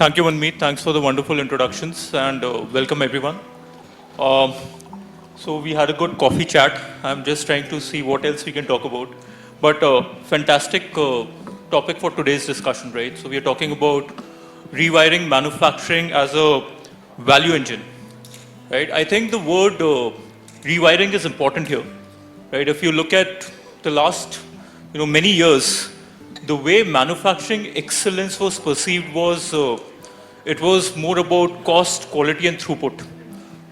Thank you, Manmeet. Thanks for the wonderful introductions and welcome everyone. Um, so we had a good coffee chat. I'm just trying to see what else we can talk about. But fantastic topic for today's discussion, right? So we are talking about rewiring manufacturing as a value engine, right? I think the word rewiring is important here, right? If you look at the last, many years, the way manufacturing excellence was perceived was it was more about cost, quality, and throughput,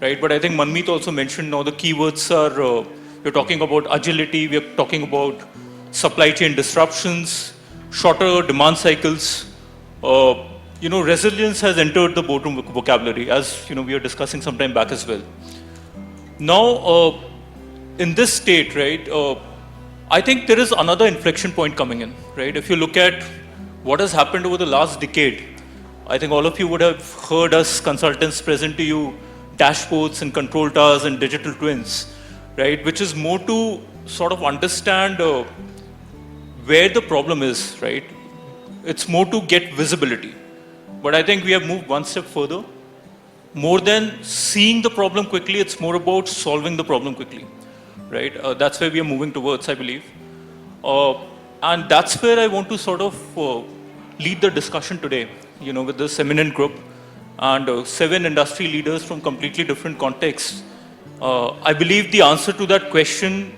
right? But I think Manmeet also mentioned now the keywords are we're talking about agility, we're talking about supply chain disruptions, shorter demand cycles. Resilience has entered the boardroom vocabulary, as we were discussing some time back as well. Now, in this state, right, I think there is another inflection point coming in, right? If you look at what has happened over the last decade, I think all of you would have heard us consultants present to you dashboards and control towers and digital twins, right? Which is more to sort of understand where the problem is, right? It's more to get visibility. But I think we have moved one step further. More than seeing the problem quickly, it's more about solving the problem quickly, right? That's where we are moving towards, I believe. And that's where I want to sort of lead the discussion today, with this eminent group and 7 industry leaders from completely different contexts. I believe the answer to that question,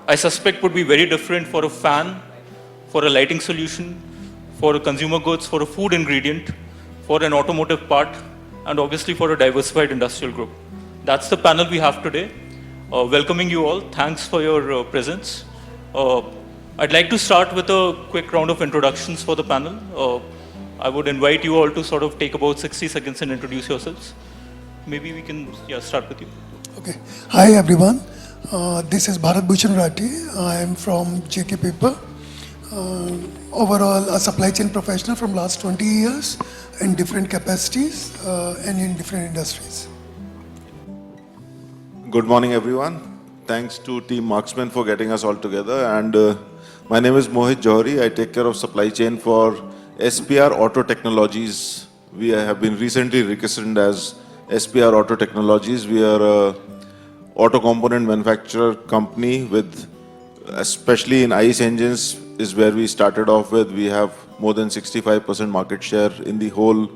I suspect, would be very different for a fan, for a lighting solution, for a consumer goods, for a food ingredient, for an automotive part, and obviously for a diversified industrial group. That's the panel we have today. Welcoming you all. Thanks for your presence. I'd like to start with a quick round of introductions for the panel. I would invite you all to sort of take about 60 seconds and introduce yourselves. Maybe we can start with you. Okay. Hi everyone. This is Bharat Bhushan Rathi. I am from JK Paper. Overall, a supply chain professional from last 20 years in different capacities and in different industries. Good morning, everyone. Thanks to Team Marksman for getting us all together. And my name is Mohit Johari. I take care of supply chain for SPR Auto Technologies. We have been recently rechristened as SPR Auto Technologies. We are a auto component manufacturer company with, especially in ICE engines, is where we started off with. We have more than 65% market share in the whole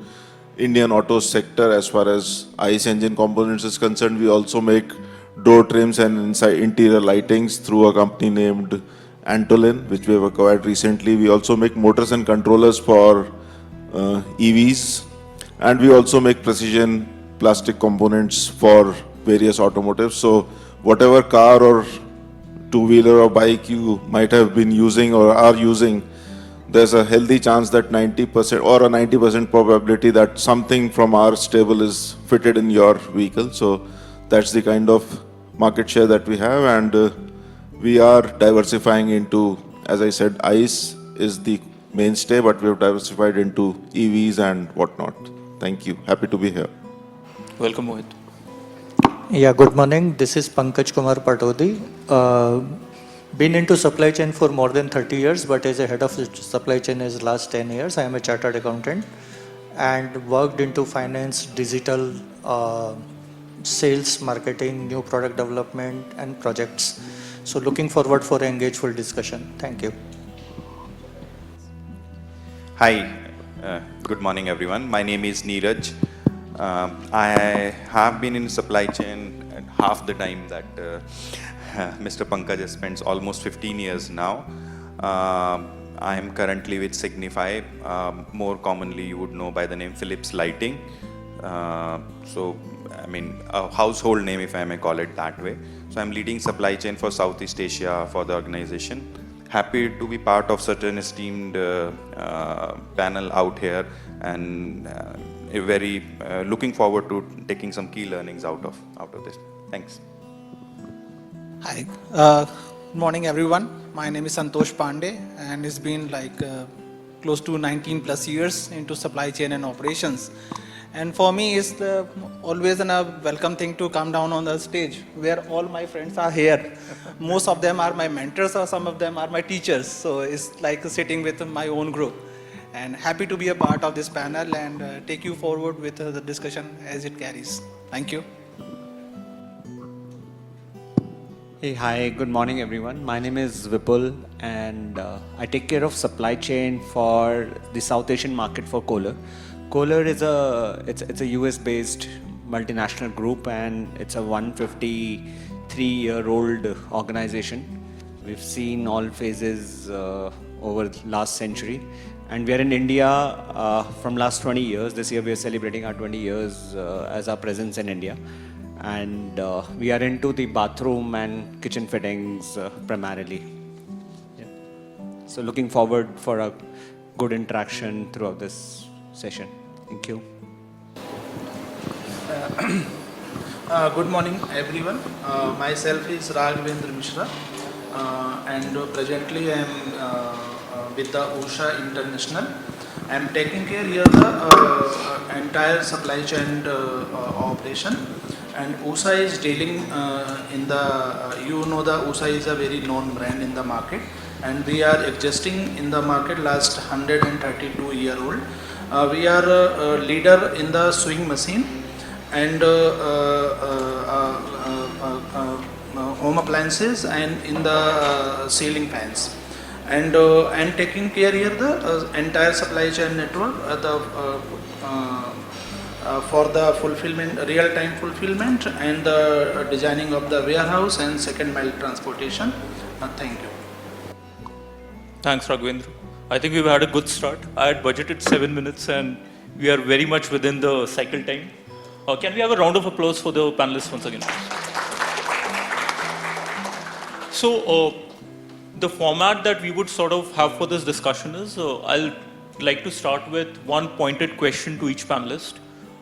Indian auto sector as far as ICE engine components is concerned. We also make door trims and inside interior lightings through a company named Antolin, which we have acquired recently. We also make motors and controllers for EVs, and we also make precision plastic components for various automotives. So whatever car or two-wheeler or bike you might have been using or are using, there's a healthy chance that 90% or a 90% probability that something from our stable is fitted in your vehicle. So that's the kind of market share that we have, and we are diversifying into, as I said, ICE is the mainstay, but we have diversified into EVs and whatnot. Thank you. Happy to be here. Welcome, Mohit. Yeah, good morning. This is Pankaj Kumar Patodi. Been into supply chain for more than 30 years, but as a head of supply chain is last 10 years. I am a chartered accountant and worked into finance, digital, sales, marketing, new product development and projects. So looking forward for an engageful discussion. Thank you. Hi, good morning everyone. My name is Neeraj. I have been in supply chain at half the time that Mr. Pankaj spends almost 15 years now. I am currently with Signify. More commonly you would know by the name Philips Lighting. So I mean a household name, if I may call it that way. So I'm leading supply chain for Southeast Asia for the organization. Happy to be part of such an esteemed panel out here, and very looking forward to taking some key learnings out of this. Thanks. Hi, good morning everyone. My name is Santosh Pandey, and it's been like close to 19 plus years into supply chain and operations. And for me, it's always a welcome thing to come down on the stage where all my friends are here. Most of them are my mentors or some of them are my teachers. So it's like sitting with my own group. And happy to be a part of this panel and take you forward with the discussion as it carries. Thank you. Hey, hi, good morning everyone. My name is Vipul and I take care of supply chain for the South Asian market for Kohler. Kohler is it's a US based multinational group and it's a 153-year-old organization. We've seen all phases over the last century and we are in India from last 20 years. This year we are celebrating our 20 years as our presence in India. And we are into the bathroom and kitchen fittings primarily. Yeah. So looking forward for a good interaction throughout this session. Thank you. Good morning, everyone. Myself is Raghavendra Mishra, and presently I am with the OSHA International. I am taking care here the entire supply chain operation. And USA is dealing in the, the USA is a very known brand in the market and we are existing in the market last 132-year-old. We are a leader in the sewing machine and home appliances and in the ceiling fans. And I'm taking care here the entire supply chain network, for the fulfillment, real-time fulfillment and the designing of the warehouse and second mile transportation. Thank you. Thanks, Raghavendra. I think we've had a good start. I had budgeted 7 minutes and we are very much within the cycle time. Can we have a round of applause for the panelists once again? So, the format that we would sort of have for this discussion is, I'll like to start with one pointed question to each panelist.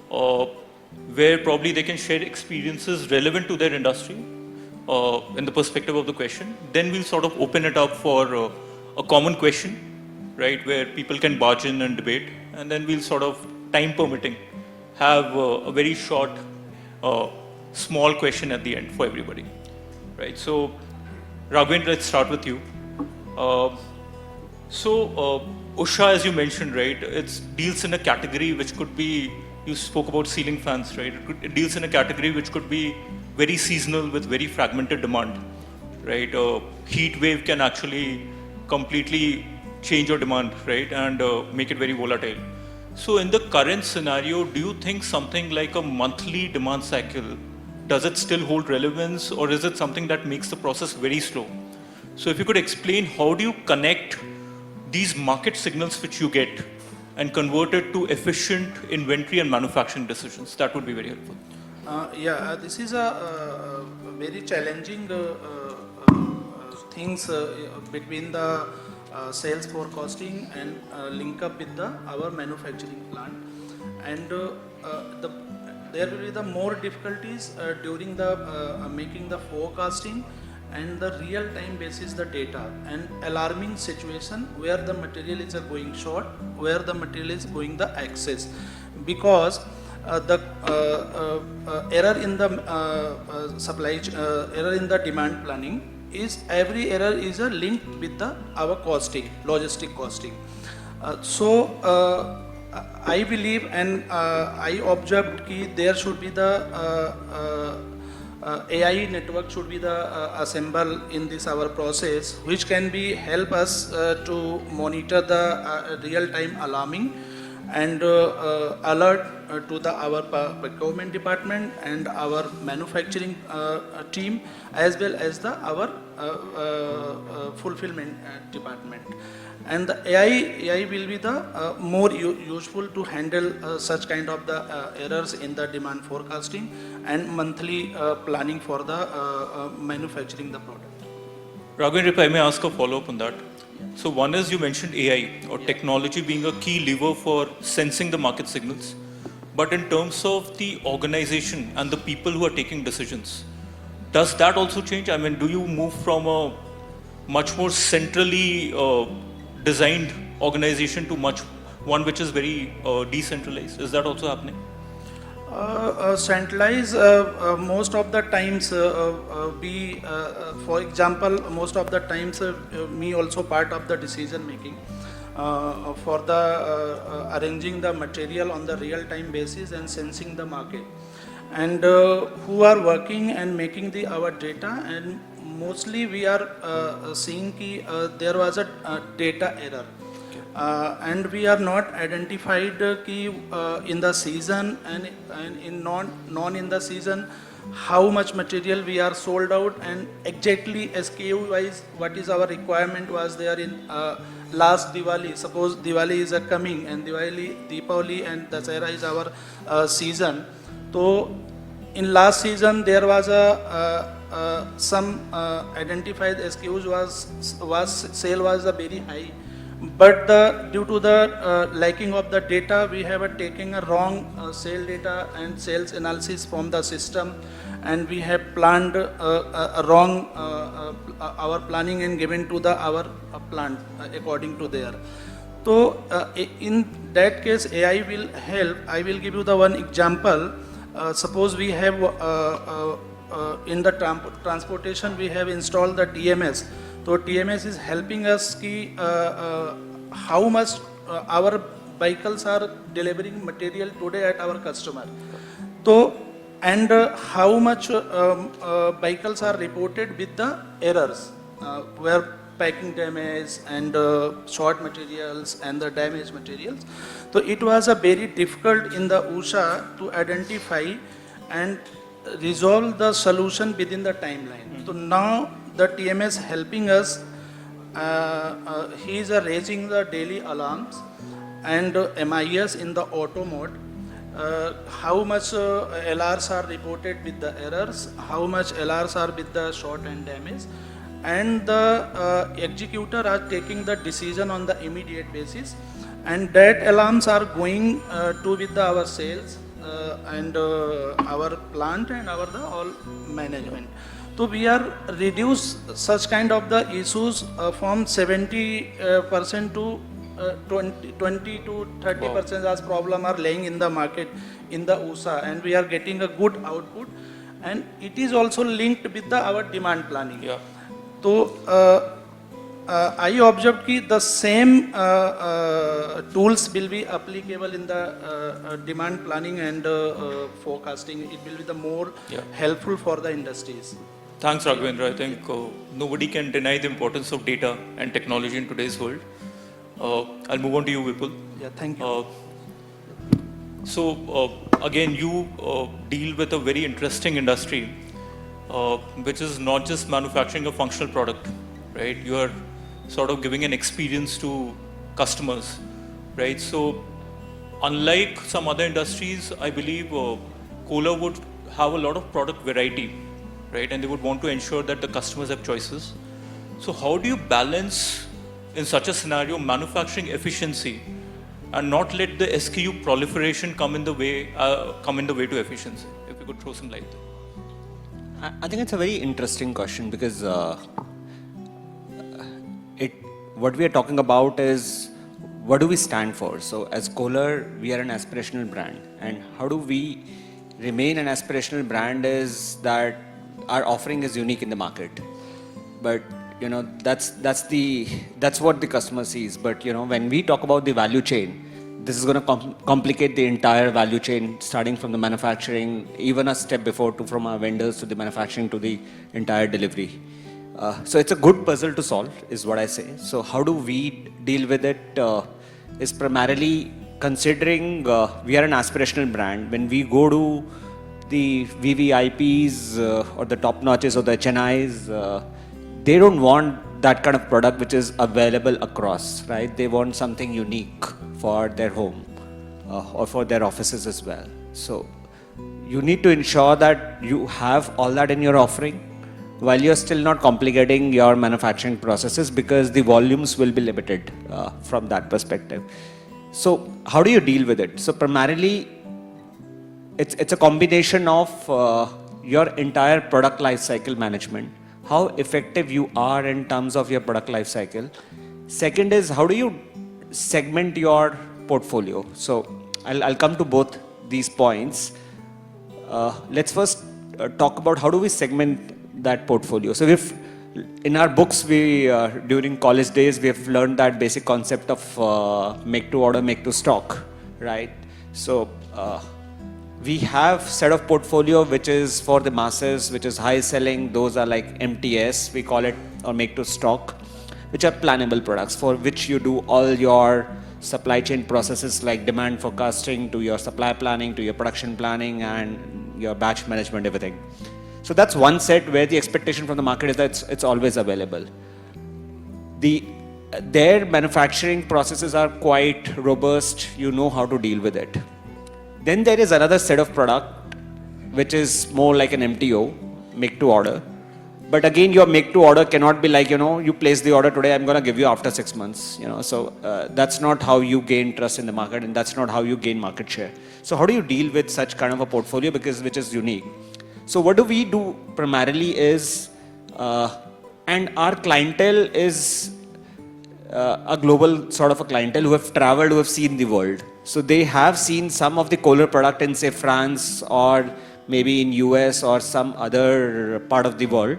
Where probably they can share experiences relevant to their industry in the perspective of the question. Then we'll sort of open it up for a common question, right, where people can barge in and debate. And then we'll sort of, time permitting, have a very short, small question at the end for everybody, right? So, Raghavendra, let's start with you. OSHA, as you mentioned, right, it deals in a category which could be, you spoke about ceiling fans, right? It deals in a category which could be very seasonal with very fragmented demand, right? A heat wave can actually completely change your demand, right? And make it very volatile. So in the current scenario, do you think something like a monthly demand cycle, does it still hold relevance or is it something that makes the process very slow? So if you could explain, how do you connect these market signals which you get and convert it to efficient inventory and manufacturing decisions? That would be very helpful. This is a very challenging things between the sales forecasting and link up with our manufacturing plant. And there will be the more difficulties during the making the forecasting and the real-time basis the data and alarming situation where the material is going short, where the material is going the excess, because the error in the error in the demand planning is every error is a link with the our costing, logistic costing. I believe and I observed that there should be the AI network should be the assemble in this our process, which can be help us to monitor the real-time alarming and alert to the our procurement department and our manufacturing team as well as the our fulfillment department. And the AI will be the more useful to handle such kind of the errors in the demand forecasting and monthly planning for the manufacturing the product. Raghavendra, if I may ask a follow-up on that. So one is, you mentioned AI or technology being a key lever for sensing the market signals. But in terms of the organization and the people who are taking decisions, does that also change? I mean, do you move from a much more centrally designed organization to one which is very decentralized? Is that also happening? Centralized most of the times for example, most of the times me also part of the decision making. for the arranging the material on the real-time basis and sensing the market, and who are working and making the our data. And mostly we are seeing ki there was a data error. And we are not identified ki in the season and in non in the season how much material we are sold out, and exactly SKU wise what is our requirement was there in last Diwali. Suppose Diwali is coming, and Deepavali and Dasara is our season. So in last season there was some identified SKUs was sale was very high, but due to the lacking of the data, we have taken a wrong sale data and sales analysis from the system, and we have planned a wrong our planning and given to the our plant according to their. So in that case, AI will help. I will give you the one example. Suppose we have in the transportation we have installed the TMS. So TMS is helping us ki how much our vehicles are delivering material today at our customer. So and how much vehicles are reported with the errors, where packing damage and short materials and the damaged materials. So it was a very difficult in the USA to identify and resolve the solution within the timeline. So now the TMS helping us, he is raising the daily alarms and MIS in the auto mode. How much LRs are reported with the errors, how much LRs are with the short and damage, and the executor are taking the decision on the immediate basis, and that alarms are going to with the, our sales and our plant and our the all management. So we are reduce such kind of the issues from 70% to 20 to 30% as problem are laying in the market in the USA, and we are getting a good output, and it is also linked with the our demand planning. Yeah. So I observed that the same tools will be applicable in the demand planning and forecasting. It will be the more helpful for the industries. Thanks, Raghavendra. I think nobody can deny the importance of data and technology in today's world. I'll move on to you, Vipul. Yeah, thank you. Again, you deal with a very interesting industry, which is not just manufacturing a functional product, right? You are sort of giving an experience to customers, right? So, unlike some other industries, I believe Kohler would have a lot of product variety, right? And they would want to ensure that the customers have choices. So, how do you balance in such a scenario manufacturing efficiency and not let the SKU proliferation come in the way to efficiency? If you could throw some light there. I think it's a very interesting question because what we are talking about is what do we stand for? So as Kohler, we are an aspirational brand, and how do we remain an aspirational brand is that our offering is unique in the market. But you know that's what the customer sees. But you know when we talk about the value chain, this is going to complicate the entire value chain, starting from the manufacturing, even a step before, from our vendors to the manufacturing to the entire delivery. So it's a good puzzle to solve, is what I say. So how do we deal with it? Is primarily considering we are an aspirational brand. When we go to the VVIPs or the top notches or the HNIs, they don't want that kind of product which is available across, right? They want something unique for their home or for their offices as well. So you need to ensure that you have all that in your offering while you're still not complicating your manufacturing processes, because the volumes will be limited from that perspective. So how do you deal with it? So primarily it's a combination of your entire product life cycle management, how effective you are in terms of your product life cycle. Second is how do you segment your portfolio? So I'll come to both these points. Let's first talk about how do we segment that portfolio. So if in our books, we during college days, we have learned that basic concept of make to order, make to stock, right? So we have set of portfolio which is for the masses, which is high selling. Those are like MTS, we call it, or make to stock, which are plannable products for which you do all your supply chain processes like demand forecasting to your supply planning to your production planning and your batch management, everything. So that's one set where the expectation from the market is that it's always available. Their manufacturing processes are quite robust. You know how to deal with it. Then there is another set of product which is more like an MTO, make to order. But again, your make to order cannot be like, you place the order today, I'm going to give you after 6 months. So that's not how you gain trust in the market, and that's not how you gain market share. So how do you deal with such kind of a portfolio, which is unique? So what do we do primarily is, and our clientele is a global sort of a clientele who have traveled, who have seen the world. So they have seen some of the Kohler product in, say, France or maybe in US or some other part of the world.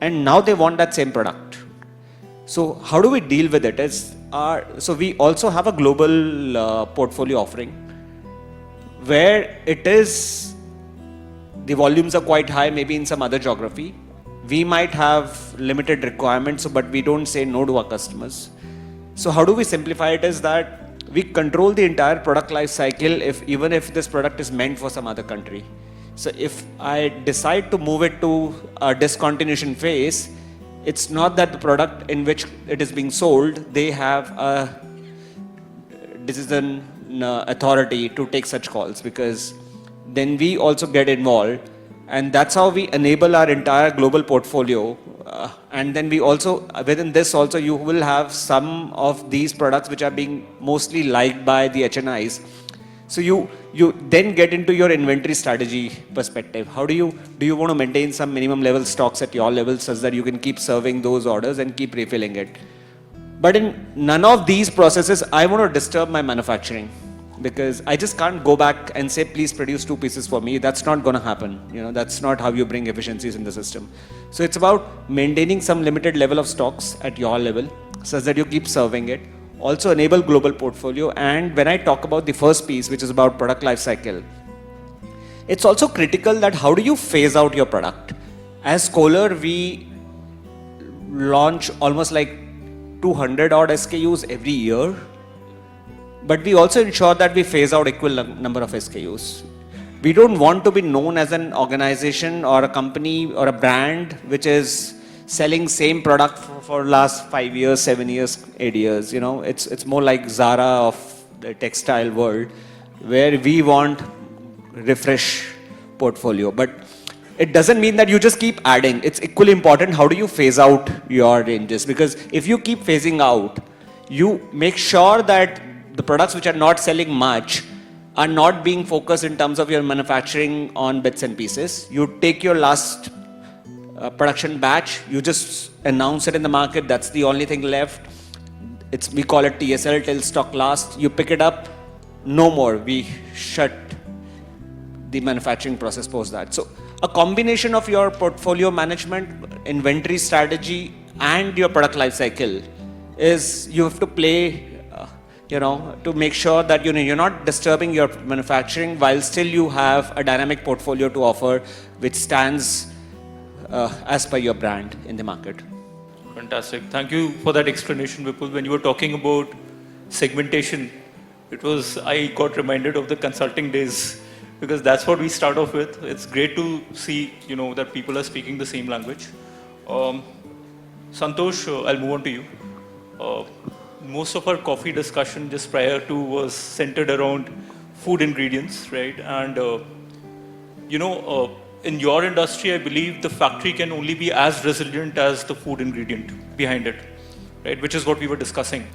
And now they want that same product. So how do we deal with it? So we also have a global portfolio offering where it is, the volumes are quite high, maybe in some other geography. We might have limited requirements, but we don't say no to our customers. So how do we simplify it is that we control the entire product life cycle even if this product is meant for some other country. So if I decide to move it to a discontinuation phase, it's not that the product in which it is being sold, they have a decision authority to take such calls, because then we also get involved, and that's how we enable our entire global portfolio. And then we also, within this also, you will have some of these products which are being mostly liked by the HNIs. So you then get into your inventory strategy perspective. How do you want to maintain some minimum level stocks at your level such that you can keep serving those orders and keep refilling it? But in none of these processes, I want to disturb my manufacturing, because I just can't go back and say, please produce 2 pieces for me. That's not going to happen. That's not how you bring efficiencies in the system. So it's about maintaining some limited level of stocks at your level such that you keep serving it. Also enable global portfolio. And when I talk about the first piece, which is about product life cycle, it's also critical that how do you phase out your product. As Kohler, we launch almost like 200 odd SKUs every year, but we also ensure that we phase out equal number of SKUs. We don't want to be known as an organization or a company or a brand which is selling same product for last 5 years, 7 years, 8 years. It's more like Zara of the textile world, where we want refresh portfolio. But it doesn't mean that you just keep adding. It's equally important how do you phase out your ranges, because if you keep phasing out, you make sure that the products which are not selling much are not being focused in terms of your manufacturing on bits and pieces. You take your last production batch, you just announce it in the market, that's the only thing left. We call it TSL, till stock last. You pick it up, no more. We shut the manufacturing process post that. So a combination of your portfolio management, inventory strategy, and your product life cycle is you have to play to make sure that you're not disturbing your manufacturing while still you have a dynamic portfolio to offer which stands as per your brand in the market. Fantastic. Thank you for that explanation, Vipul. When you were talking about segmentation, I got reminded of the consulting days, because that's what we start off with. It's great to see, that people are speaking the same language. Santosh, I'll move on to you. Most of our coffee discussion just prior to was centered around food ingredients, right? And, in your industry, I believe the factory can only be as resilient as the food ingredient behind it, right? Which is what we were discussing.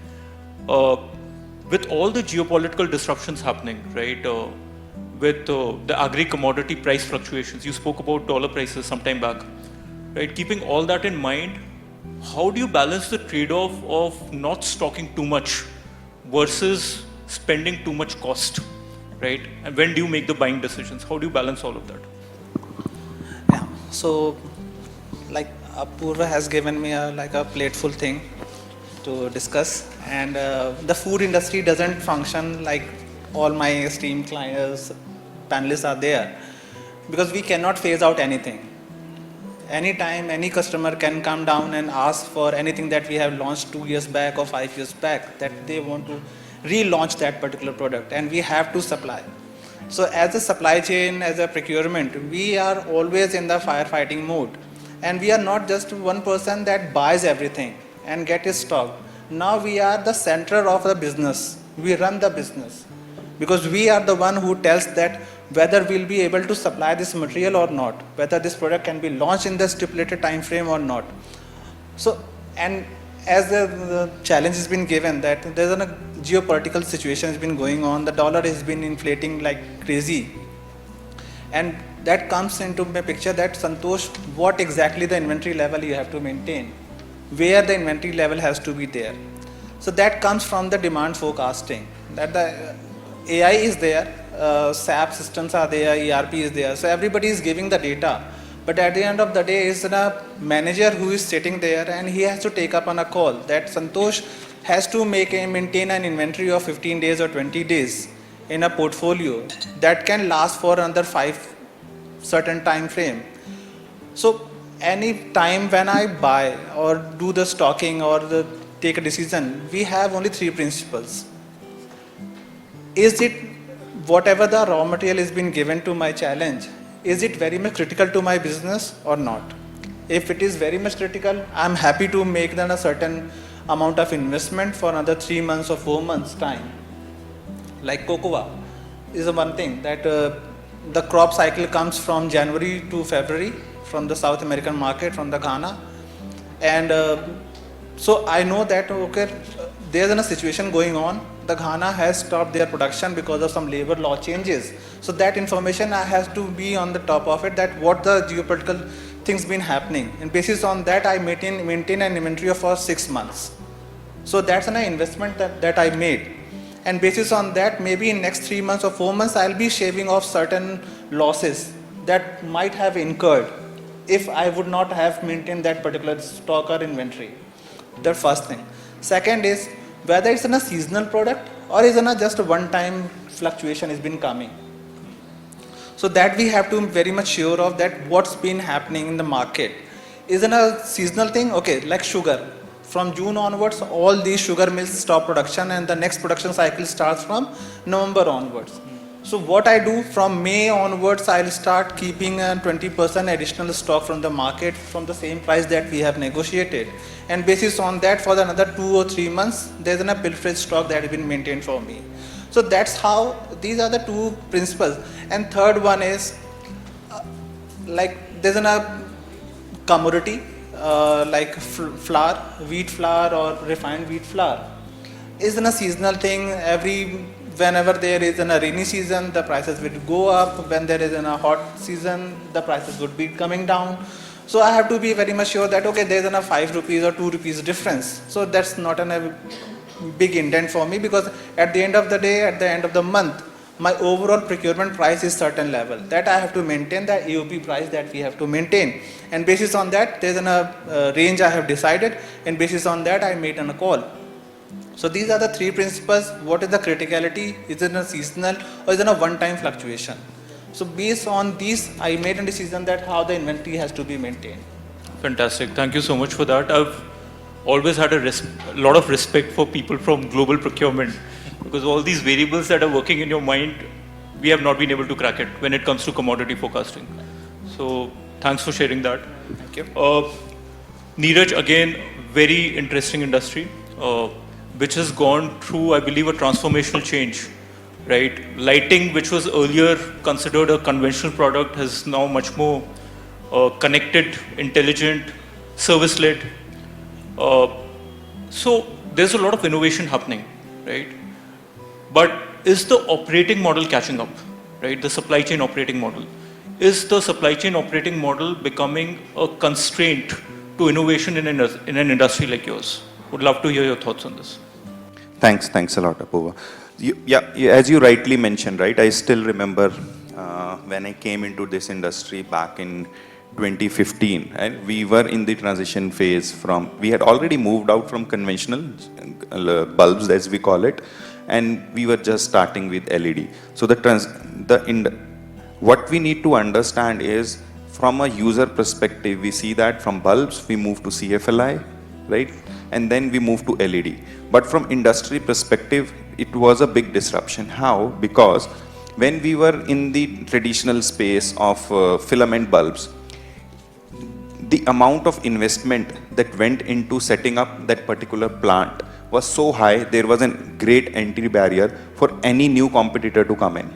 With all the geopolitical disruptions happening, right? With the agri-commodity price fluctuations, you spoke about dollar prices some time back, right? Keeping all that in mind, how do you balance the trade-off of not stocking too much versus spending too much cost, right? And when do you make the buying decisions? How do you balance all of that? Yeah. So, like Apurva has given me like a plateful thing to discuss, and the food industry doesn't function like all my esteemed clients, panelists are there, because we cannot phase out anything. Anytime any customer can come down and ask for anything that we have launched 2 years back or 5 years back, that they want to relaunch that particular product, and we have to supply. So as a supply chain, as a procurement, we are always in the firefighting mode. And we are not just one person that buys everything and get it stocked. Now we are the center of the business. We run the business. Because we are the one who tells that whether we'll be able to supply this material or not, whether this product can be launched in the stipulated time frame or not. So, and as the challenge has been given that there's a geopolitical situation has been going on, the dollar has been inflating like crazy. And that comes into my picture that Santosh, what exactly the inventory level you have to maintain, where the inventory level has to be there. So that comes from the demand forecasting, that the AI is there, SAP systems are there, ERP is there, so everybody is giving the data. But at the end of the day, it's a manager who is sitting there and he has to take up on a call that Santosh has to maintain an inventory of 15 days or 20 days in a portfolio that can last for another 5 certain time frame. So any time when I buy or do the stocking or take a decision, we have only 3 principles. Is it whatever the raw material is being given to my challenge, is it very much critical to my business or not? If it is very much critical, I'm happy to make then a certain amount of investment for another 3 months or 4 months time. Like cocoa is the one thing that the crop cycle comes from January to February from the South American market, from the Ghana. And so I know that, okay, there's a situation going on. The Ghana has stopped their production because of some labor law changes. So that information I have to be on the top of it, that what the geopolitical things been happening. And basis on that, I maintain an inventory for 6 months. So that's an investment that I made. And basis on that, maybe in next 3 months or 4 months, I'll be shaving off certain losses that might have incurred if I would not have maintained that particular stock or inventory. The first thing. Second is, whether it's in a seasonal product or is in a just a one-time fluctuation has been coming. So that we have to be very much sure of that what's been happening in the market. Isn't a seasonal thing? Okay, like sugar. From June onwards, all these sugar mills stop production and the next production cycle starts from November onwards. So what I do from May onwards, I'll start keeping a 20% additional stock from the market from the same price that we have negotiated. And basis on that, for another 2 or 3 months, there's a pilferage stock that has been maintained for me. So that's how, these are the 2 principles. And third one is, like there's a commodity, like flour, wheat flour or refined wheat flour. Isn't a seasonal thing. Whenever there is a rainy season, the prices will go up. When there is a hot season, the prices would be coming down. So I have to be very much sure that, okay, there's a 5 rupees or 2 rupees difference. So that's not a big indent for me, because at the end of the day, at the end of the month, my overall procurement price is certain level. That I have to maintain, the AOP price that we have to maintain. And basis on that, there's a range I have decided, and basis on that, I made a call. So these are the 3 principles. What is the criticality? Is it a seasonal or is it a one-time fluctuation? So based on these, I made a decision that how the inventory has to be maintained. Fantastic. Thank you so much for that. I've always had a lot of respect for people from global procurement, because all these variables that are working in your mind, we have not been able to crack it when it comes to commodity forecasting. So thanks for sharing that. Thank you. Neeraj, again, very interesting industry, which has gone through, I believe, a transformational change, right? Lighting, which was earlier considered a conventional product, is now much more connected, intelligent, service-led. So there's a lot of innovation happening, right? But is the operating model catching up, right? The supply chain operating model. Is the supply chain operating model becoming a constraint to innovation in an industry like yours? Would love to hear your thoughts on this. Thanks a lot, Apurva. As you rightly mentioned, right, I still remember when I came into this industry back in 2015, and we were in the transition phase from, we had already moved out from conventional bulbs, as we call it, and we were just starting with LED. So what we need to understand is, from a user perspective, we see that from bulbs, we move to CFLI, right? And then we move to LED. But from industry perspective, it was a big disruption. How? Because when we were in the traditional space of filament bulbs, the amount of investment that went into setting up that particular plant was so high, there was a great entry barrier for any new competitor to come in,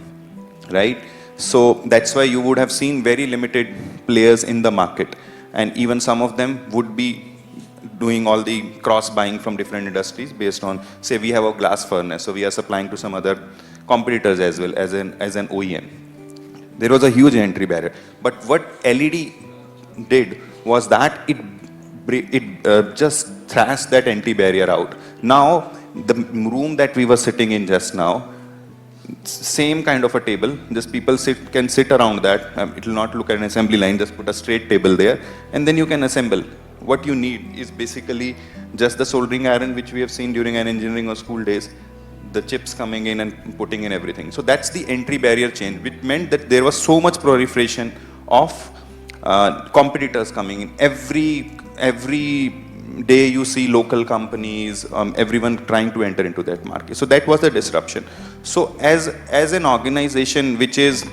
right? So that's why you would have seen very limited players in the market, and even some of them would be doing all the cross buying from different industries based on, say, we have a glass furnace, so we are supplying to some other competitors as well as an OEM. There was a huge entry barrier. But what LED did was that it just thrashed that entry barrier out. Now, the room that we were sitting in just now, same kind of a table, just people can sit around that. It will not look at an assembly line, just put a straight table there, and then you can assemble. What you need is basically just the soldering iron, which we have seen during our engineering or school days, the chips coming in and putting in everything. So that's the entry barrier change, which meant that there was so much proliferation of competitors coming in. Every day you see local companies, everyone trying to enter into that market. So that was the disruption. So as an organization which is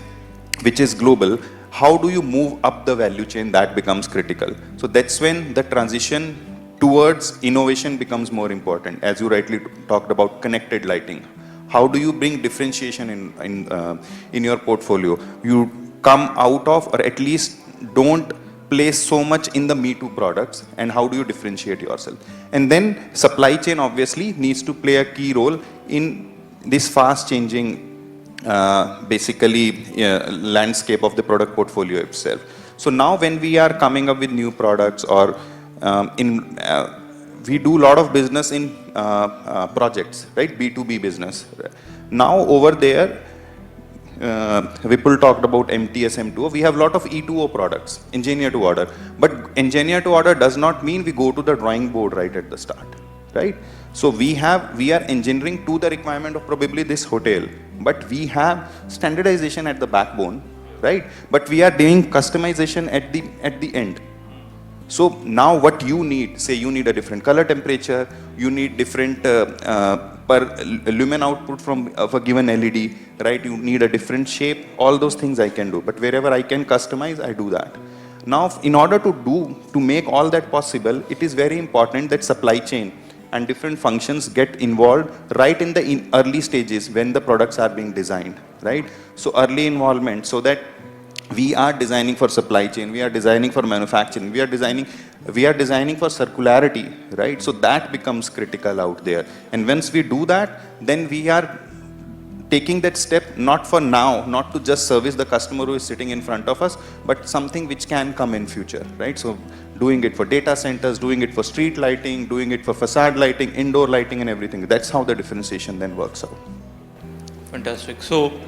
global, how do you move up the value chain? That becomes critical. So that's when the transition towards innovation becomes more important. As you rightly talked about connected lighting. How do you bring differentiation in your portfolio? You come out of, or at least don't place so much in the Me Too products, and how do you differentiate yourself? And then supply chain obviously needs to play a key role in this fast changing landscape of the product portfolio itself. So now when we are coming up with new products, or we do a lot of business in projects, right? B2B business. Now over there, Vipul talked about MTS, M2O. We have a lot of E2O products, engineer to order. But engineer to order does not mean we go to the drawing board right at the start, right? So we are engineering to the requirement of probably this hotel, but we have standardization at the backbone, right? But we are doing customization at the end. So now what you need, say you need a different color temperature, you need different per lumen output from of a given LED, right? You need a different shape, all those things I can do. But wherever I can customize, I do that. Now, in order to make all that possible, it is very important that supply chain and different functions get involved right in the early stages when the products are being designed, right? So early involvement, so that we are designing for supply chain, we are designing for manufacturing, we are designing for circularity, right? So that becomes critical out there. And once we do that, then we are taking that step not for now, not to just service the customer who is sitting in front of us, but something which can come in future, right? So doing it for data centers, doing it for street lighting, doing it for facade lighting, indoor lighting and everything. That's how the differentiation then works out. Fantastic. So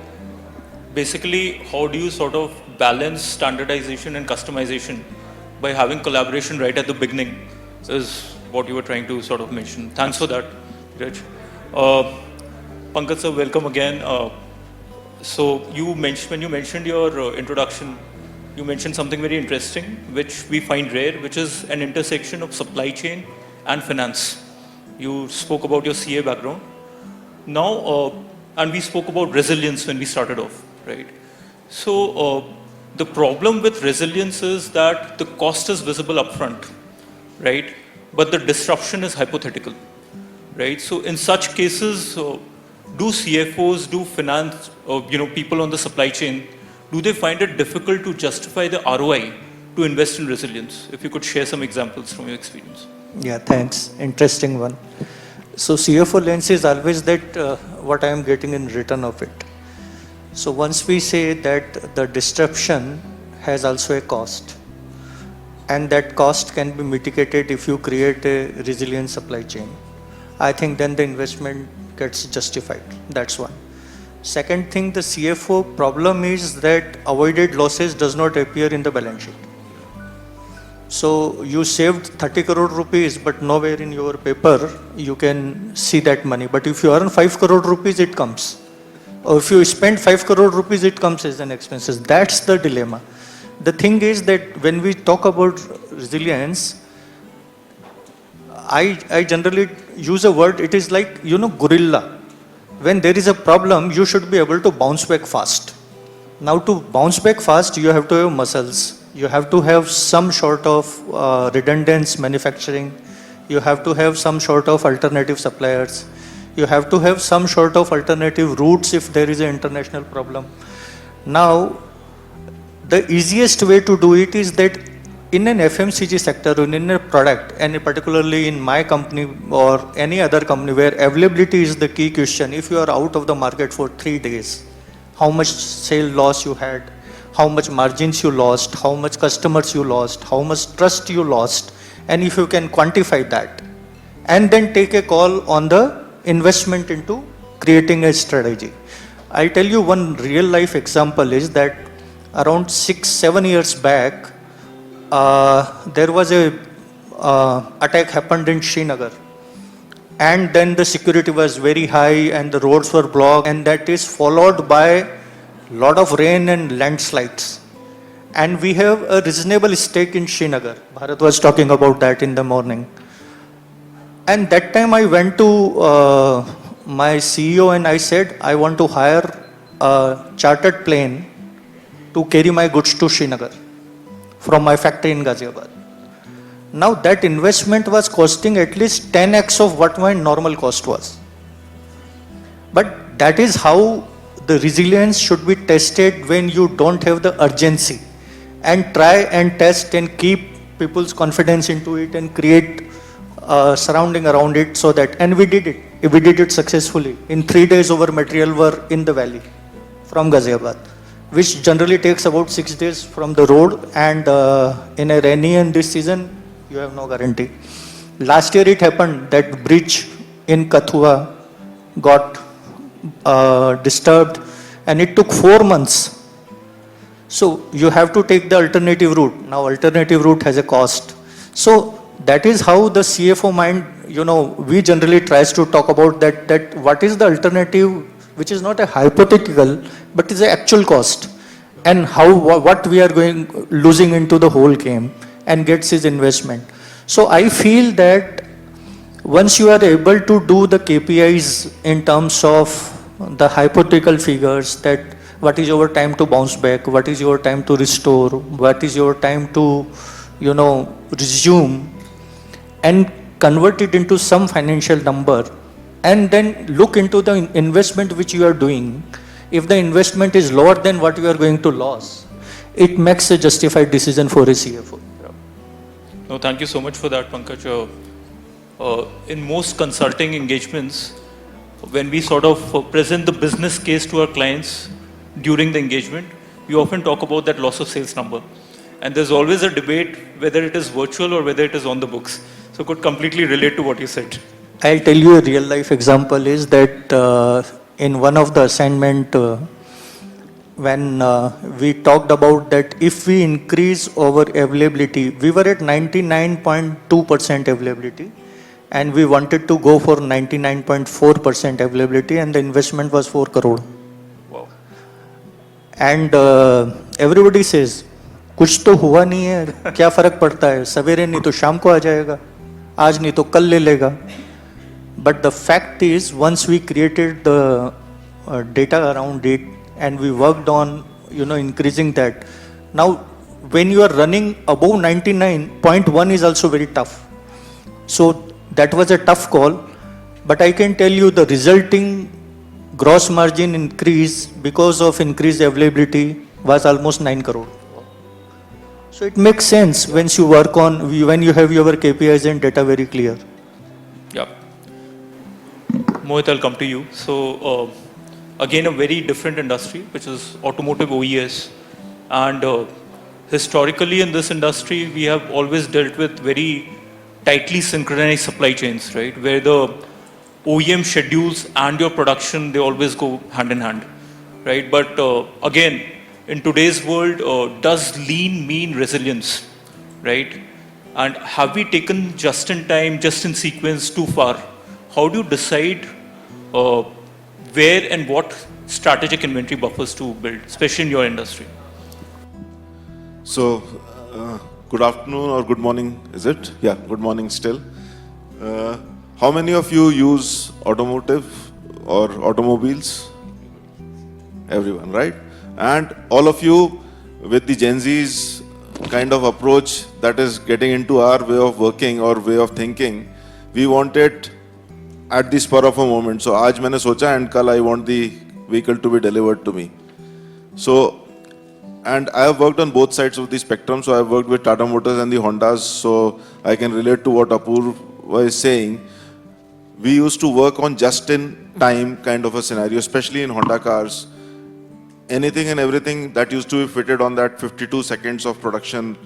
basically, how do you sort of balance standardization and customization by having collaboration right at the beginning is what you were trying to sort of mention. Thanks for that, Raj. Pankaj sir, welcome again. So when you mentioned your introduction, you mentioned something very interesting, which we find rare, which is an intersection of supply chain and finance. You spoke about your CA background. Now, and we spoke about resilience when we started off, right? So the problem with resilience is that the cost is visible upfront, right? But the disruption is hypothetical, right? So in such cases, do CFOs, do finance, people on the supply chain, do they find it difficult to justify the ROI to invest in resilience? If you could share some examples from your experience. Yeah, thanks. Interesting one. So CFO lens is always that what I am getting in return of it. So once we say that the disruption has also a cost, and that cost can be mitigated if you create a resilient supply chain, I think then the investment gets justified. That's one. Second thing, the CFO problem is that avoided losses does not appear in the balance sheet. So you saved 30 crore rupees, but nowhere in your paper you can see that money. But if you earn 5 crore rupees, it comes. Or if you spend 5 crore rupees, it comes as an expenses. That's the dilemma. The thing is that when we talk about resilience, I generally use a word, it is like, gorilla. When there is a problem, you should be able to bounce back fast. Now to bounce back fast, you have to have muscles. You have to have some sort of redundant manufacturing. You have to have some sort of alternative suppliers. You have to have some sort of alternative routes if there is an international problem. Now, the easiest way to do it is that in an FMCG sector or in a product, and particularly in my company or any other company where availability is the key question, if you are out of the market for 3 days, how much sale loss you had, how much margins you lost, how much customers you lost, how much trust you lost, and if you can quantify that, and then take a call on the investment into creating a strategy. I tell you one real life example is that around 6-7 years back, there was a attack happened in Srinagar, and then the security was very high and the roads were blocked, and that is followed by lot of rain and landslides. And we have a reasonable stake in Srinagar. Bharat was talking about that in the morning. And that time I went to my CEO and I said, I want to hire a chartered plane to carry my goods to Srinagar from my factory in Ghaziabad. Now that investment was costing at least 10x of what my normal cost was. But that is how the resilience should be tested when you don't have the urgency, and try and test and keep people's confidence into it and create surrounding around it so that, and we did it successfully. In 3 days our material were in the valley from Ghaziabad, which generally takes about 6 days from the road, and in a rainy and this season you have no guarantee. Last year it happened that bridge in Kathua got disturbed and it took 4 months. So you have to take the alternative route. Now alternative route has a cost. So that is how the CFO mind, we generally tries to talk about that what is the alternative, which is not a hypothetical, but is the actual cost, and what we are losing into the whole game, and gets his investment. So I feel that once you are able to do the KPIs in terms of the hypothetical figures, that what is your time to bounce back, what is your time to restore, what is your time to, resume, and convert it into some financial number, and then look into the investment which you are doing. If the investment is lower than what you are going to lose, it makes a justified decision for a CFO. No, thank you so much for that, Pankaj. In most consulting engagements, when we sort of present the business case to our clients during the engagement, we often talk about that loss of sales number. And there's always a debate whether it is virtual or whether it is on the books. So could completely relate to what you said. I'll tell you a real life example is that in one of the assignment, when we talked about that if we increase our availability, we were at 99.2% availability, and we wanted to go for 99.4% availability, and the investment was 4 crore. Wow. And everybody says, कुछ तो हुआ नहीं है, क्या फर्क पड़ता है, सवेरे नहीं तो शाम को आ जाएगा, आज नहीं तो कल ले लेगा. But the fact is, once we created the data around it and we worked on, increasing that. Now, when you are running above 99.1 is also very tough. So that was a tough call, but I can tell you the resulting gross margin increase because of increased availability was almost 9 crore. So it makes sense once you work on, when you have your KPIs and data very clear. Yeah. Mohit, I'll come to you. So again, a very different industry, which is automotive OES. And historically in this industry, we have always dealt with very tightly synchronized supply chains, right? Where the OEM schedules and your production, they always go hand in hand, right? But again, in today's world, does lean mean resilience, right? And have we taken just in time, just in sequence too far? How do you decide where and what strategic inventory buffers to build, especially in your industry? So, good afternoon or good morning, is it? Yeah, good morning still. How many of you use automotive or automobiles? Everyone, right? And all of you with the Gen Z's kind of approach that is getting into our way of working or way of thinking, we want it at the spur of a moment. So, आज मैंने सोचा and कल I want the vehicle to be delivered to me. So, and I have worked on both sides of the spectrum. So I have worked with Tata Motors and the Hondas. So I can relate to what Apurva is saying. We used to work on just-in-time kind of a scenario, especially in Honda cars. Anything and everything that used to be fitted on that 52 seconds of production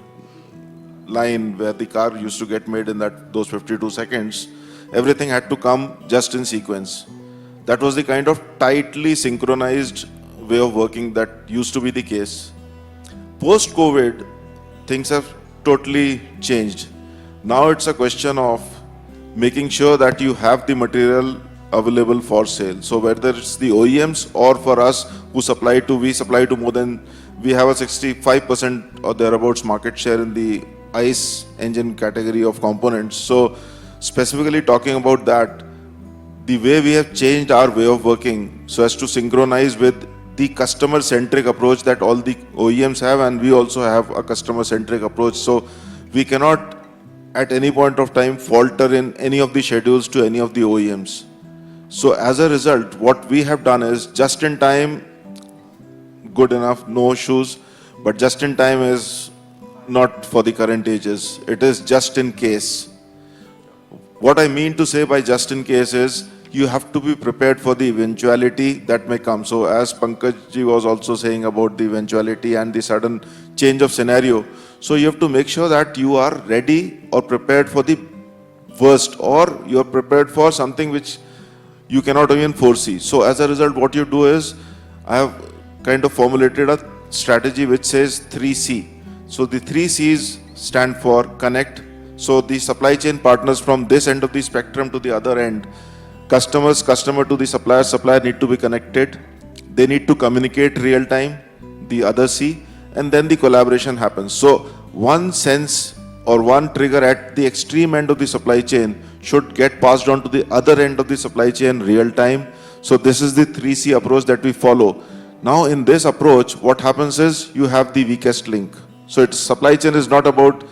line where the car used to get made in those 52 seconds, everything had to come just in sequence. That was the kind of tightly synchronized way of working that used to be the case. Post-COVID, things have totally changed. Now it's a question of making sure that you have the material available for sale. So whether it's the OEMs or for us who we supply to more than, we have a 65% or thereabouts market share in the ICE engine category of components. So specifically talking about that, the way we have changed our way of working so as to synchronize with the customer-centric approach that all the OEMs have, and we also have a customer-centric approach. So we cannot at any point of time falter in any of the schedules to any of the OEMs. So as a result, what we have done is just in time, good enough, no issues, but just in time is not for the current ages. It is just in case. What I mean to say by just in case is you have to be prepared for the eventuality that may come. So as Pankaj ji was also saying about the eventuality and the sudden change of scenario, so you have to make sure that you are ready or prepared for the worst, or you are prepared for something which you cannot even foresee. So as a result, what you do is, I have kind of formulated a strategy which says 3C. So the 3 C's stand for connect. So the supply chain partners from this end of the spectrum to the other end, customer to the supplier need to be connected. They need to communicate real time, the other C, and then the collaboration happens. So one sense or one trigger at the extreme end of the supply chain should get passed on to the other end of the supply chain real time. So this is the 3C approach that we follow. Now in this approach, what happens is you have the weakest link. So it's supply chain is not about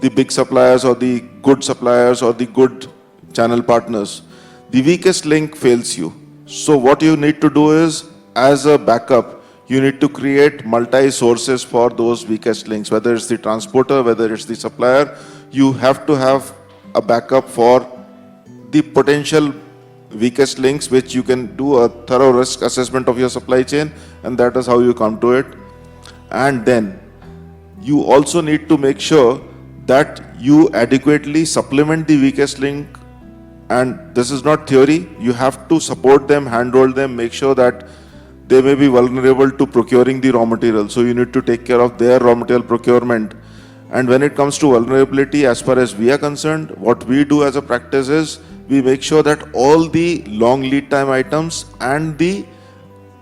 the big suppliers or the good suppliers or the good channel partners. The weakest link fails you. So what you need to do is, as a backup, you need to create multi-sources for those weakest links, whether it's the transporter, whether it's the supplier. You have to have a backup for the potential weakest links, which you can do a thorough risk assessment of your supply chain, and that is how you come to it. And then you also need to make sure that you adequately supplement the weakest link. And this is not theory. You have to support them, handhold them, make sure that they may be vulnerable to procuring the raw material. So you need to take care of their raw material procurement. And when it comes to vulnerability, as far as we are concerned, what we do as a practice is we make sure that all the long lead time items and the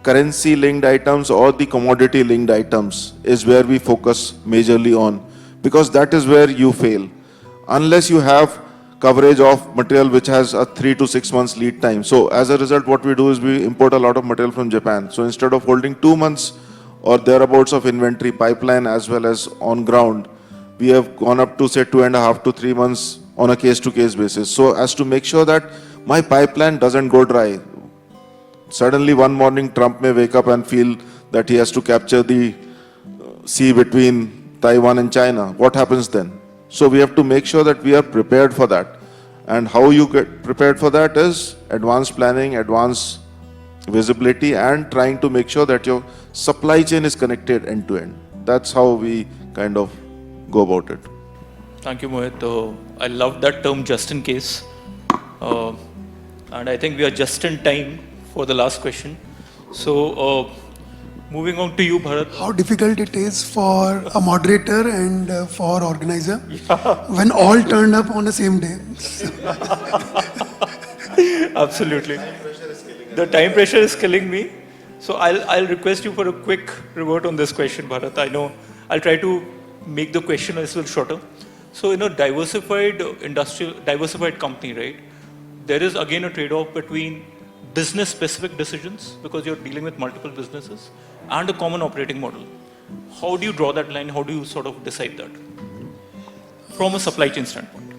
currency linked items or the commodity linked items is where we focus majorly on, because that is where you fail. Unless you have coverage of material which has a 3 to 6 months lead time. So as a result, what we do is we import a lot of material from Japan. So instead of holding 2 months or thereabouts of inventory pipeline as well as on ground, we have gone up to say 2.5 to 3 months on a case-to-case basis. So as to make sure that my pipeline doesn't go dry. Suddenly one morning Trump may wake up and feel that he has to capture the sea between Taiwan and China. What happens then? So we have to make sure that we are prepared for that. And how you get prepared for that is advanced planning, advanced visibility, and trying to make sure that your supply chain is connected end to end. That's how we kind of go about it. Thank you, Mohit. I love that term, just in case. And I think we are just in time for the last question. So, moving on to you, Bharat. How difficult it is for a moderator and for organizer when all turned up on the same day. Absolutely. The time pressure is killing me. So I'll request you for a quick revert on this question, Bharat. I know I'll try to make the question a little shorter. So in a diversified company, right, there is again a trade-off between business-specific decisions, because you're dealing with multiple businesses, and a common operating model. How do you draw that line? How do you sort of decide that from a supply chain standpoint?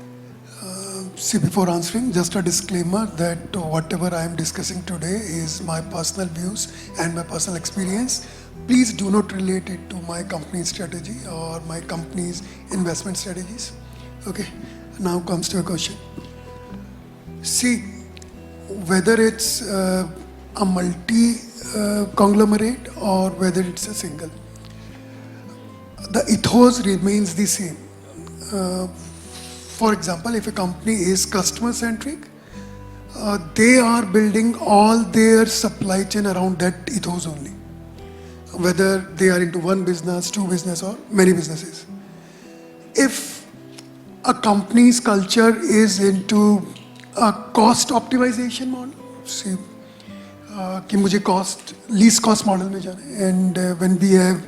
See, before answering, just a disclaimer that whatever I am discussing today is my personal views and my personal experience. Please do not relate it to my company's strategy or my company's investment strategies. Okay, now comes to a question. See, whether it's a multi-conglomerate or whether it's a single, the ethos remains the same. For example, if a company is customer-centric, they are building all their supply chain around that ethos only. Whether they are into one business, two business, or many businesses. If a company's culture is into a cost optimization model, see, कि मुझे least cost model में जाना है, and when we have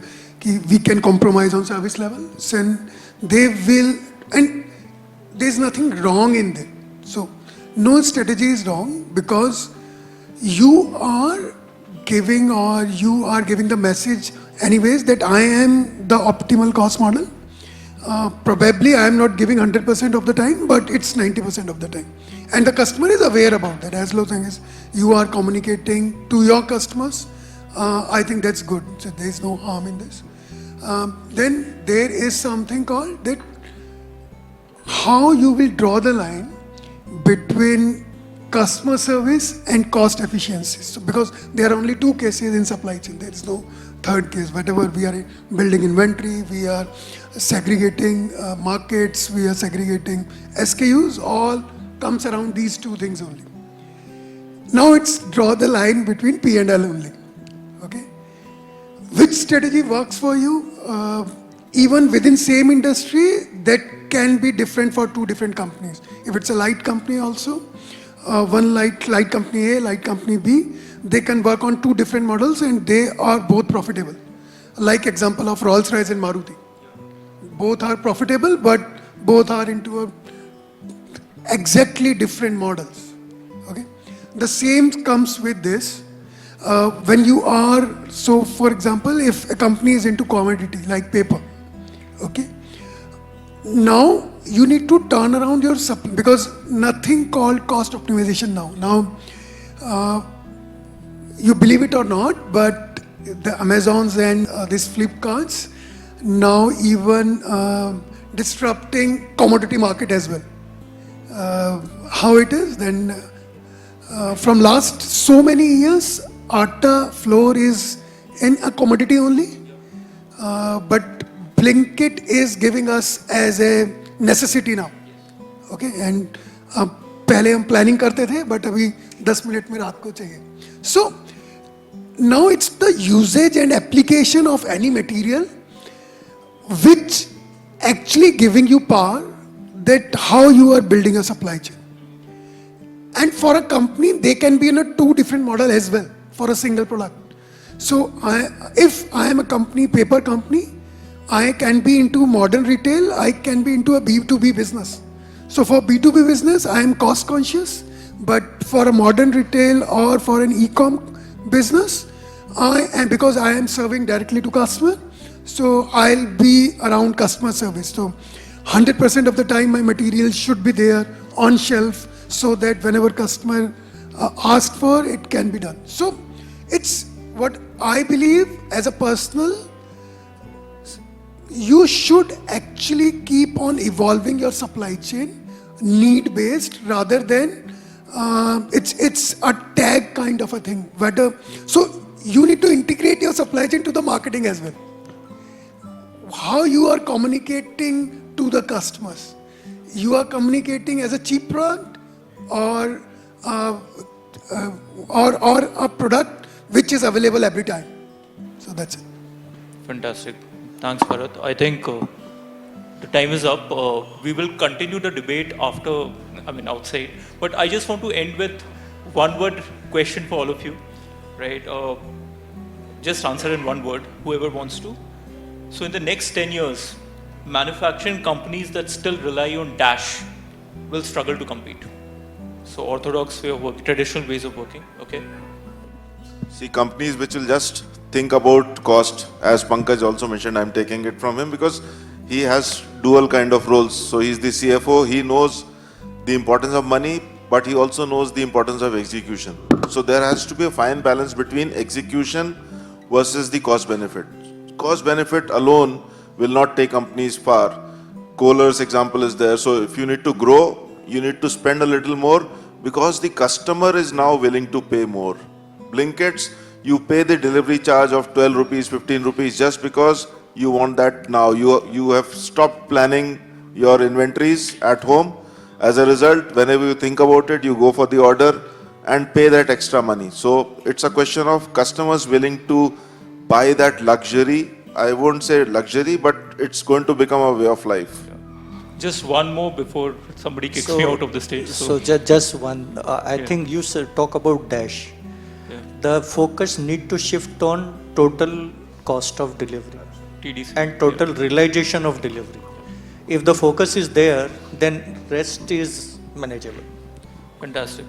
we can compromise on service level, then they will, and there's nothing wrong in that. So no strategy is wrong, because you are giving the message anyways that I am the optimal cost model. Probably I am not giving 100% of the time, but it's 90% of the time. And the customer is aware about that. As long as you are communicating to your customers, I think that's good. So there is no harm in this. Then there is something called that how you will draw the line between customer service and cost efficiency. So because there are only two cases in supply chain, there is no third case. Whatever we are building inventory, we are segregating markets, we are segregating SKUs, all comes around these two things only. Now it's draw the line between P&L only. Okay, which strategy works for you? Even within same industry, that can be different for two different companies. If it's a light company also, one light company A, light company B, they can work on two different models and they are both profitable. Like example of Rolls-Royce and Maruti. Both are profitable, but both are into exactly different models. Okay, the same comes with this. When you are, so for example, if a company is into commodity like paper, okay, now you need to turn around your supply, because nothing called cost optimization now. Now, you believe it or not, but the Amazons and these Flipkarts now even disrupting commodity market as well. How it is then? From last so many years, atta flour is in a commodity only, but Blinkit is giving us as a necessity now. Okay, and पहले हम planning करते थे, but अभी 10 minute में रात को चाहिए. So now it's the usage and application of any material which actually giving you power, that how you are building a supply chain. And for a company, they can be in a two different model as well for a single product. So if I am a company, paper company, I can be into modern retail, I can be into a B2B business. So for B2B business, I am cost conscious, but for a modern retail or for an e-com business, because I am serving directly to customer, so I'll be around customer service. So 100% of the time my material should be there on shelf, so that whenever customer asks for, it can be done. So it's what I believe as a personal, you should actually keep on evolving your supply chain need based rather than it's a tag kind of a thing. So you need to integrate your supply chain to the marketing as well. How you are communicating to the customers. You are communicating as a cheap product or a product which is available every time. So that's it. Fantastic. Thanks, Bharat. I think the time is up. We will continue the debate after, outside. But I just want to end with one word question for all of you, right? Just answer in one word, whoever wants to. So in the next 10 years, manufacturing companies that still rely on dash will struggle to compete. So orthodox way of working, traditional ways of working, okay? See, companies which will just think about cost, as Pankaj also mentioned, I'm taking it from him because he has dual kind of roles. So he's the CFO, he knows the importance of money, but he also knows the importance of execution. So there has to be a fine balance between execution versus the cost benefit. Cost benefit alone will not take companies far. Kohler's example is there. So if you need to grow, you need to spend a little more because the customer is now willing to pay more. Blinkits, you pay the delivery charge of 12 rupees, 15 rupees just because you want that now. You have stopped planning your inventories at home. As a result, whenever you think about it, you go for the order and pay that extra money. So it's a question of customers willing to buy that luxury. I won't say luxury, but it's going to become a way of life. Just one more before somebody kicks me out of the stage. So just one. I think you talk about dash. Yeah. The focus need to shift on total cost of delivery TDC. and total realization of delivery. If the focus is there, then rest is manageable. Fantastic.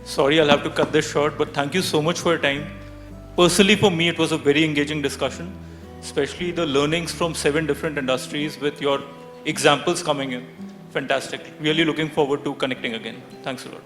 Sorry, I'll have to cut this short, but thank you so much for your time. Personally, for me, it was a very engaging discussion, especially the learnings from 7 different industries with your examples coming in. Fantastic. Really looking forward to connecting again. Thanks a lot.